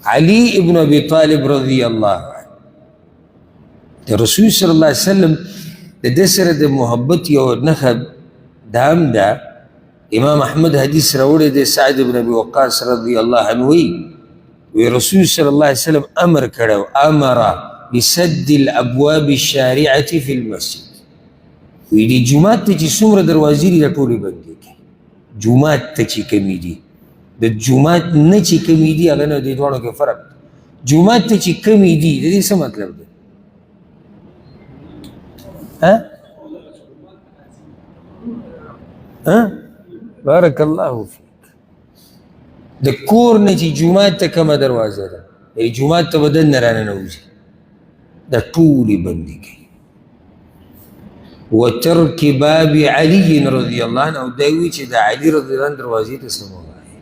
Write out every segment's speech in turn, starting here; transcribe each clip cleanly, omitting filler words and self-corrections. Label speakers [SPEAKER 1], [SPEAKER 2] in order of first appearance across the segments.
[SPEAKER 1] علي ابن ابي طالب رضی الله عنه د رسول صلی الله علیه وسلم د ده سره د محبت یو نښه دا هم ده. امام احمد حدیث راوړی دی، سعد بن ابي وقاص رضی الله عنه وی رسول صلی الله علیه وسلم امر کړی، امر بسد الابواب الشارعه فی المسجد. وی دی جومات ته چې څومره دروازې دي دا ټولې بندې کړي. جومات ته چې کمې دي، د جومات نه چې کمې دي هغه نه، دې دواړو کې فرق. جومات ته چې کمې دي د دې څه مطلب دی؟ بارک الله فیک. د کور نه چې جومات ته کومه دروازه ده، یعنې جومات ته به دننه راننوځي، دا ټولې بندې کوي. وترک باب علي رضی الله عنه، او دا وی چې د علي رضی الله عنه دروازې ته څه مه وایي.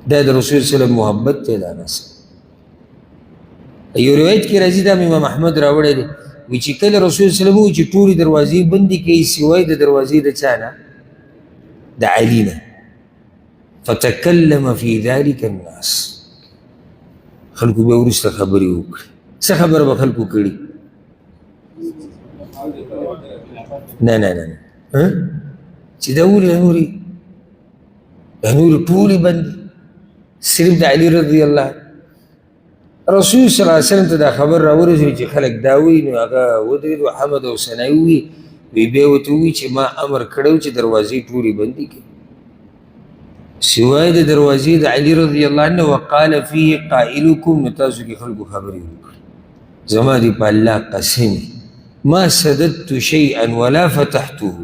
[SPEAKER 1] دا د رسول صلی الله علیه وسلم محبت دی. دا نسل یو روایت کې راځي، دا امام احمد راوړی دی، وی چې کله رسول صلی الله علیه وسلم وی چې ټولې دروازې بندې کوي سوای د دروازې د چا نه؟ د علي نه. فتکلم فی ذلک الناس، خلکو بیا وروسته خبرې وکړي. څه خبره به خلکو کړي؟ نه نه نه چې دا ولې نورې ټولې بندې، صرف د علي رضی الله عنه. رسول صلی الله علیه وسلم ته دا خبر راورسېد چې خلک دا وایي، نو هغه ودرېد او حمد او ثنا یې ووایي. بیا ورته ووایي چې ما امر کړی چې دروازې ټولې بندې کړي سوای د دروازې د علي رضی الله عنه. وقال فيه قائلکم، نو تاسو کې خلکو خبرې وکړي، زما دې په الله قسم ما سددت شیئا ولا فتحته،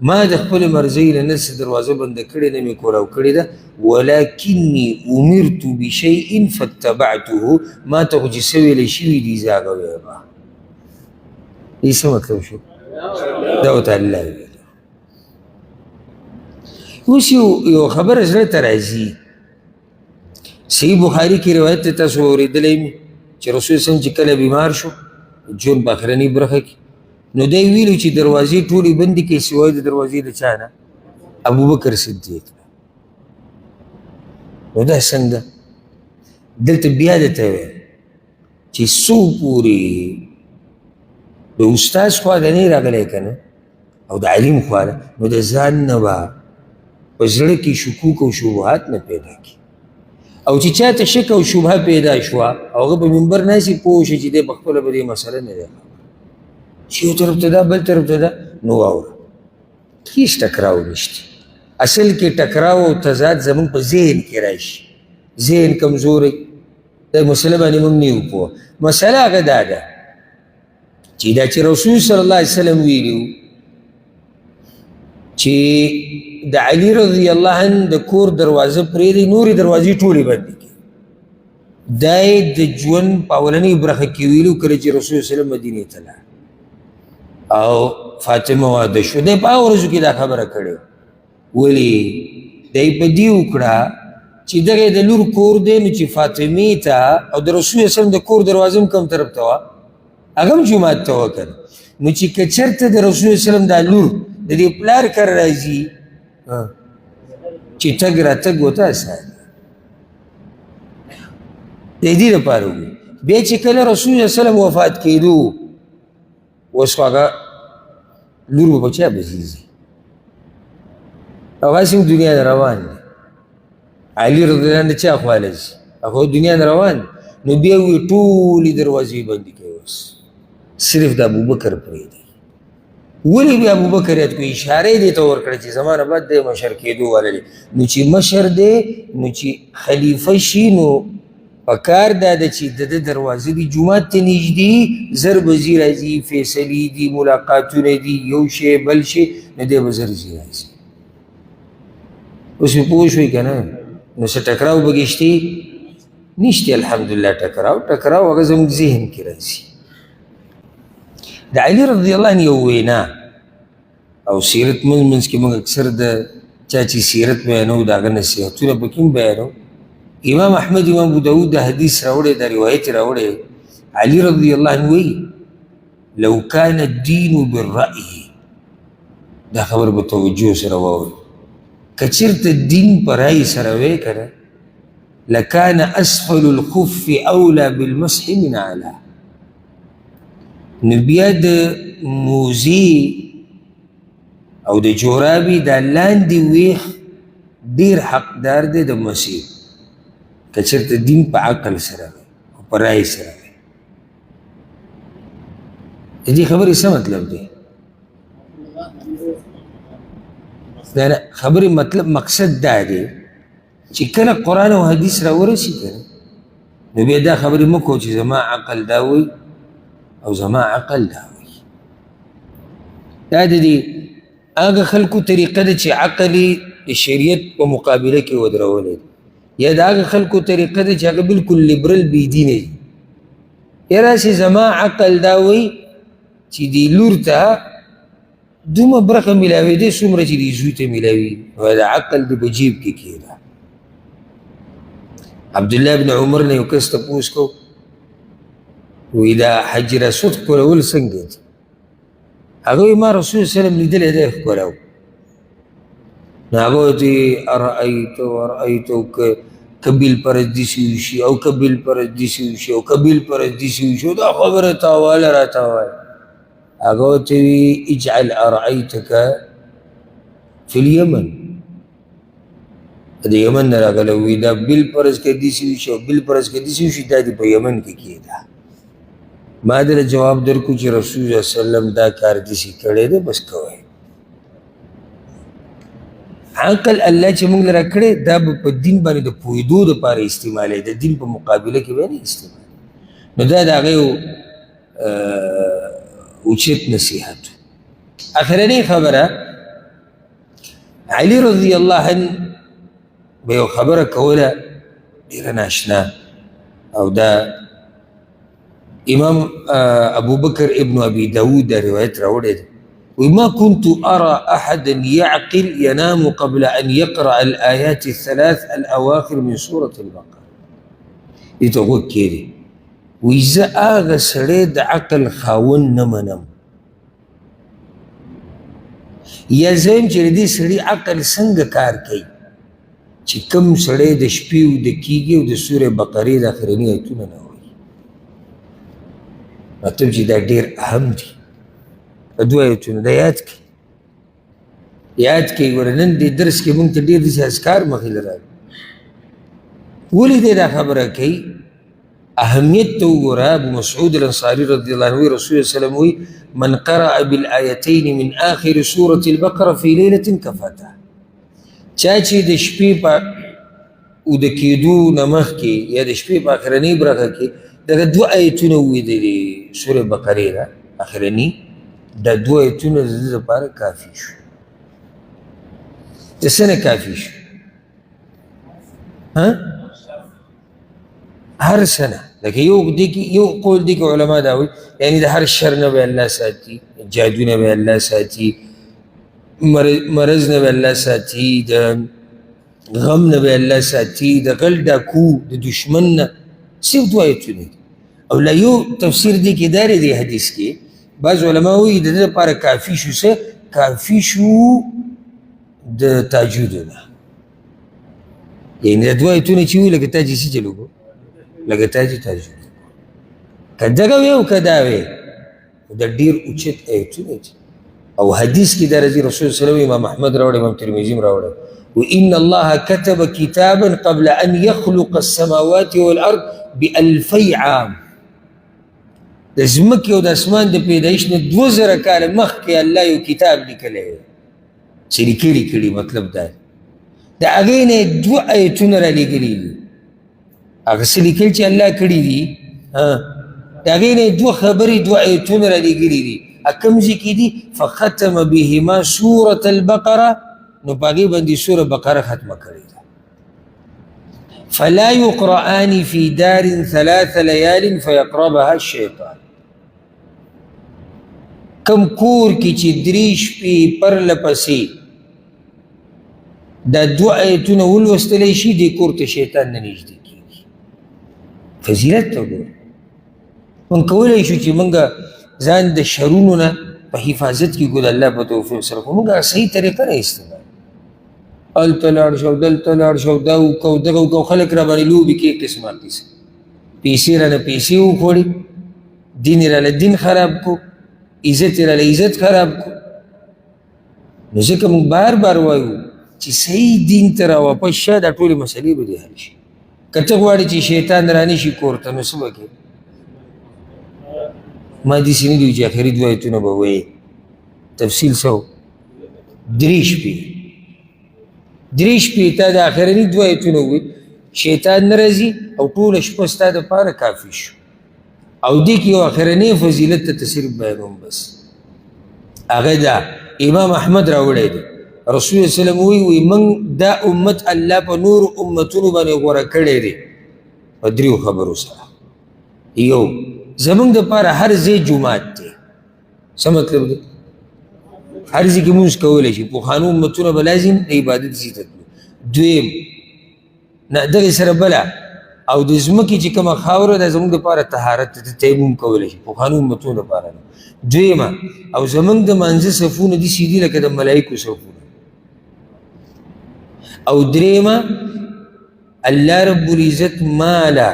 [SPEAKER 1] ما د خپل مرضۍ نه نه څه دروازه بنده کړې نه مې کوراو کړې ده، ولکني امرت بشیء فاتبعته، ما ته خو چې څه ویلی شوي دي زه هغه وایم. دې څه مطلب شو؟ دا ورته الله ویلي. اوس یو خبره زړه ته راځي. صحیح بخاري کې روایت ته تاسو اورېدلی مې چې رسول صلی چې کله بیمار شو جون په اخرنۍ برخه کې، نو دی ویلو چې دروازې ټولې بندې کړي سوای د دروازې د چا نه؟ ابوبکر صدیق. نو دا څنګه؟ دلته بیا درته ویل چې څو پورې د استاد خوا نه یې راغلی که نه، او د علیم خوا نه، نو د ځان نه به په زړه کې شکوک او شبهات نه پیدا کړي. او چې چاته شک او شبهه پیدا شوه او هغه په منبر ناسي پوه شي چې دی په خپله به دې مسله نه دی چې یو طرف ته ده بل طرف ته ده، نو واوره هیڅ ټکراو نشته. اصل کې ټکراو او تضاد زمونږ په ذهن کې راشي، ذهن کمزوری د مسله باندې موږ نه یو پوه. مسله هغه دا ده چې دا چې رسول صلی الله علیه وسلم ویلي چې د علي رضی الله عنه د کور دروازه پرېږدي، نورې دروازې ټولې بندې کړي. دا یې د ژوند په اولنۍ برخه کې ویلو کله چې رسول صلی الله علیه وسلم مدینې ته لاړ او فاطمه واده شو. دی په هغو ورځو کې دا خبره کړې. ولې دی په دې وکړه چې دغه د لور کور دی، نو چې فاطمې ته او د رسول صلی الله علیه وسلم د کور دروازه هم کوم طرف ته وه؟ هغه هم جومات ته وه که نه. نو چې که چېرته د رسول صلی الله علیه وسلم دا لور د دې پلار کره راځي چې تګ راتګ ورته اسان د دې لپاره وي. بیا چې کله رسول صلی الله علیه وسلم وفات کېدو، اوس خو هغه لور به په چا پسې ځي؟ هغه هسې دنیا نه روان دی. علي رضی الله عنه د چا خواله ځي؟ هغه دنیا نه روان دی. نو بیا وایي ټولې دروازې بندې کوي، اوس صرف د ابوبکر پرېږدي. ولې بیا ابوبکر یاد کوي؟ اشاره یې دې ته ورکړه چې زما نه بعد دی مشر کېدو والا دی. نو چې مشر دی، نو چې خلیفه شي، نو پکار دا ده چې د ده دروازه دي جومات ته نږدې، زر به ځي راځي، فیصلې دي، ملاقاتونه دي، یو شی بل شی، نو دی به زر ځي راځي. اوس مې پوه شوئ که نه؟ نو څه ټکراو پکې شتې؟ نشته الحمدلله. ټکراو هغه زموږ ذهن کې راځي. د علي رضی الله عنه یو وینا او سیرت منځ کې موږ اکثر د چا چې سیرت بیانو د هغه نصیحتونه پکې هم بیانو. امام احمد، امام ابو داود دا حدیث راوړی، دا روایت راوړی. علي رضی الله عنه وی لو کان الدین بالرأی، دا خبر به توجه سره واورئ، که چېرته دین په رأی سره وی که نه، لکان اسفل الخف اولا بالمسح من اعلا. نو بیا د موزی او د جورابي دا لاندې ویښ ډیر حقدار دی د مسیح که چېرته دین په عقل سره وي او په رای سره وي. د دې خبرې څه مطلب دی؟ دا خبرې مطلب مقصد دا دی چې کله قرآن او حدیث راورسي کنه نو بیا دا خبرې مه کوو چې زما عقل دا وایي او زما عقل دا وایي. دا د دې هغه خلکو طریقه ده چې عقل یې د شریعت په مقابله کې ودرولی دی، یا د هغه خلکو طریقه ده چې هغه بلکل لیبرل بېدینه دي. یا راسې زما عقل دا وایي چې دې لور ته دومره برخه میلاوېدی څومره چې دې زوی ته میلاوي، نو د عقل دې په جیب کې کېده. عبدالله بن عمر نه یو کس تپوس کو وایي دا حجر اسود ښکلول څنګه دي؟ هغه وایي ما رسول وسلم لیدلی دی ښکلو. نو هغه ورته ارأیت که بیل پرست داسې وشي او که بیل پرست داسې وشي او که بیل پرست داسې وشي دا خبره تاواله راته وایي. هغه ورته وایي اجعل ارأیتک فی الیمن. د یمن نه راغلی وایي دا بیل پرست که داسې وشي او بیل پرست که داسې وشي دا دې په یمن کې کېده. ما دله جواب درکو چې رسول الله صلی الله علیه وسلم دا کار داسې کړی دی بس کوئ. عقل الله چې موږ لره کړی دا به په دین باندې د پوهېدو دپاره استعمالوي، د دین په مقابله کې به نه استعمالوي. نو دا د هغې اوچت نصیحت. اخرنۍ خبره علي رضی الله عنه به یو خبره کوله ډېره ناشنا، او دا امام ابو بکر ابن ابي داود دا روایت راوړی دی. وما كنت أرى أحدا يعقل ينام قبل أن يقرأ الآيات الثلاث الأواخر من سورة البقرة. يتقول كيري وإذا آغا سريد عقل خاون نمنم يا زين جردي سري عقل سنگ کار کئی چی کم سريد شپیو د کیگی و د سورة بقرة دا آخرینی آیتونه نوی. مطلب چی دا دیر اهم دی. دو آیتونه دا یاد کی ورنن دی درس کې مونږ ته ډېر داسې اذکار مخې له راغلي. ولې دی دا خبره کوي؟ اهمیت ته وګوره. ابو مسعود الانصاري رضی الله عنه رسول الله صلی الله علیه وسلم وایي من قرأ بالآیتین من آخر سورة البقرة في ليلة کفته. چا چې د شپې په اوده کېدو نه مخکې یا د شپې په اخرنۍ برخه کې دغه دوه آیتونه وویلي د سورې بقرې نه اخرني، دا دوه آیتونه د ده لپاره کافي شو. د څه نه کافي شو؟ هر څه نه. لکه یو قول دی که علما دا وایي یعنی د هر شر نه به الله ساتي، جادو نه به الله ساتي، مرض نه به الله ساتي، د غم نه به الله ساتي، د غل ډاکو د دشمن نه. صرف دوه آیتونه دي. او لا یو تفسیر دی کې داري دی حدیث کې بعض علماء وایي د ده لپاره کافي شو څه؟ کافي شو د تهجدو نه. یعنې د دوه آیتونه چې وي لکه تا چې څه چل وکړو لکه تا چې تهجد که دغه وی او که دا وی د ډېر اوچت آیتونه دي. او حدیث کې دا راځي رسول صلی الله علیه وسلم امام احمد راوړی، امام ترمذي هم راوړی وإن الله كتب كتابا قبل أن يخلق السماوات والأرض ب2000 عام. د ځمکې او د اسمان د پیدایش نه 2000 کاله مخکې الله یو کتاب لیکلی دی چې لیکلي کړي. مطلب دا د هغې نه یې 2 آیتونه رالیږلي دي. هغه څه لیکل چې الله کړي دي د هغې نه یې 2 خبرې 2 آیتونه رالیږلي دي. کوم ځای کې دي؟ فختم بهما سورة البقره، نو په هغې باندې سوره بقره ختمه کړې ده. فلا يقرآن في دار 3 ليال فيقربها الشيطان. کم کور کې چې 3 شپې پرله پسې دا 2 آیتونه ولوستلی شي دې کور ته شیطان نه نږدې کېږي. فضیلت ته وګوره. موږ کولی شو چې موږ ځان د شرونو نه په حفاظت کې کړو د الله په توفیق سره، خو موږ صحیح طریقه نه استعمال. هلته لاړ شو دلته لاړ شو دا وکړو دغه وکړو خلک را باندې لوبې کوي قسمه قسم پیسې راله پیسې وخوړي دین یې راله دین خراب کو عزت یې راله عزت خراب کو نو ځکه موږ بار بار وایو چې صحیح دین ته را واپس شه دا ټولې مسلې به دې حل شي که ته غواړې چې شیطان رانشي کور ته نو څه به کوې ما داسې نه دي چې آخري دوه ایتونه به وایي تفصیل څه و 3 شپې 3 شپې تا د آخرني دوه ایتونه ووایي شیطان نه راځي او ټوله شپه ستا دپاره کافي شو او دې کې یو آخرنی فضیلت ته صرف بیانوم بس هغه دا امام احمد راوړی دی رسول الله سلم وی من دا امت الله په نور امتونو باندې غوره کړی دی په 3 خبرو سره یو زمونږ دپاره هر ځای جومات دی څه مطلب دی هر ځای کې مونځ کولی شي پخوانو امتونه به لازم د عبادت ځای ته تلو دویم نه دغې سره بله او د ځمکې چې کومه خاوره ده زموږ دپاره طهارت ته تیمم کولی شي پخوانو امتونو دپاره نه دویمه او زموږ د مانځه صفونه داسې دي لکه د ملایکو صفونه او دریمه الله رب العزت ماله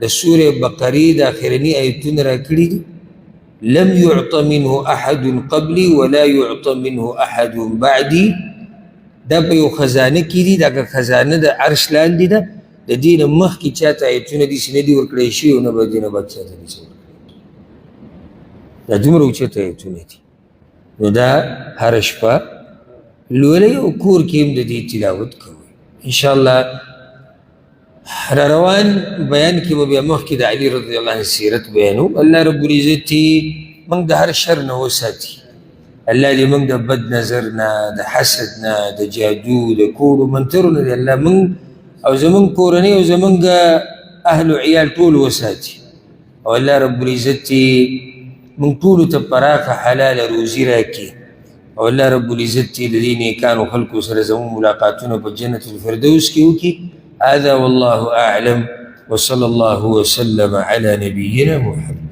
[SPEAKER 1] د سورې بقرې د آخرني ایتونه راکړي دي لم يعط منه احد قبلي ولا يعط منه احد بعدي دا په یو خزانه کې دي دا خزانه د عرش لاندې ده د دې نه مخکې چاته ایتونه داسې نه دي ورکړی شوي او نه به دې نه بعد چاته داسې ورکړی دا دومره اوچته ایتونه دي نو دا هره شپه لولئ او کور کې هم د دې تلاوت کوئ انشاءالله را روان بیان کې به بیا مخکې د علي رضی الله عنه سیرت بیانو الله رب العزت موږ د هر شر نه وساتي الله دې موږ د بد نظر نه د حسد نه د جادو د کوړو منترو نه دې الله موږ او زمونږ کورنۍ او زمونږ اهل و عیال ټول وساتي او الله رب العزت موږ ټولو ته پراخه حلاله روزي راکړي او الله رب العزت د دې نیکانو خلکو سره زموږ ملاقاتونه په جنت الفردوس کې وکړي هذا والله اعلم وصلى الله وسلم على نبينا محمد